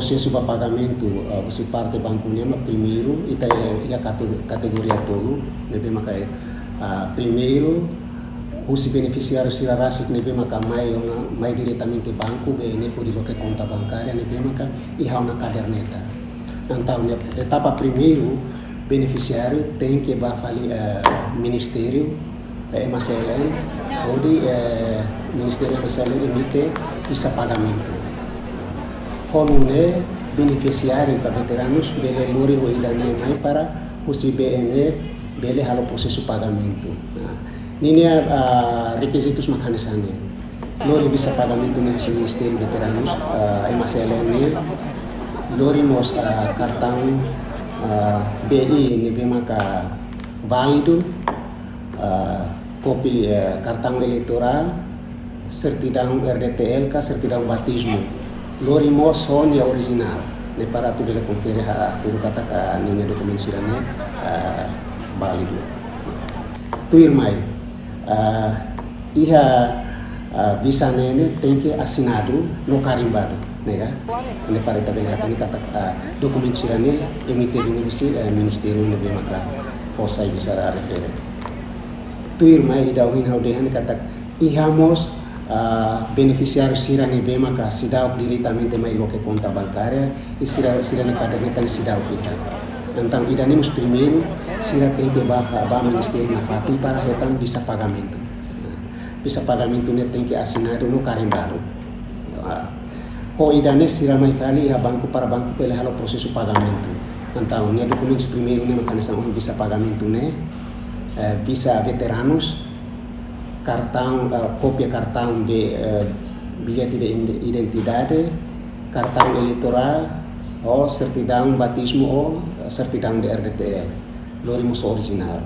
processo para pagamento você parte banco nema primeiro ita ia categoria tolo nebe maka primeiro os beneficiários se rasi nebe maka mai diretamente banco be ne for lo que conta bancária nebe maka ia uma caderneta. Então etapa primeiro beneficiário tem que falir ministério MSLN ou ministério MSLN emite esse pagamento. Como beneficiário para veteranos, bele lori o idane mai para o CBNF, bele halo processo pagamento. Nini requisitos makanisane. Lori bisa pagamento no Ministério Veteranos, MSLN, lori mos cartão BI nebe maka válido, copy cartão eleitoral, certidão RDTL, certidão batismo. Lori mo Sonia original ne para tu bela conferir tudo kata ninha dokumento sirane válido tu irmai iha visa nene tem que assinado no carimbado nega ne para tu bela tani kata dokumento sirane emitido no ministério ne maka força visa refere tu irmai ida uhin haudehan kata ihamos beneficiário sira ne bema ka sidau diretamente mai lo que conta bancária e sira ne caderneta ne sidau kita. Então idanemos primeiro sira tem que ba ministério na fatin para retam bisa pagamento. Bisa pagamento ne tem que assinado no carimbado. Ho idane sira mai fali a banco para banco pela halo processo pagamento. Então ne documentos primeiro ne mecanismo bisa pagamento ne bisa veteranos cartão, cópia cartão de bilhete de identidade, cartão eleitoral, ou certidão batismo ou certidão de RDTL, lorimos original.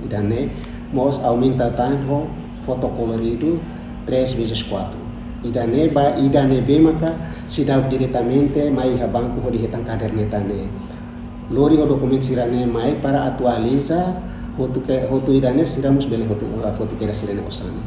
E daí, nós aumenta tanto foto colorido 3x4. E daí bem maka se dá diretamente mais a banco ou de retan caderneta ne. Lori o documento sirane mais para atualizar. Hotu idane siramos bele hotu foto kera sirene osane.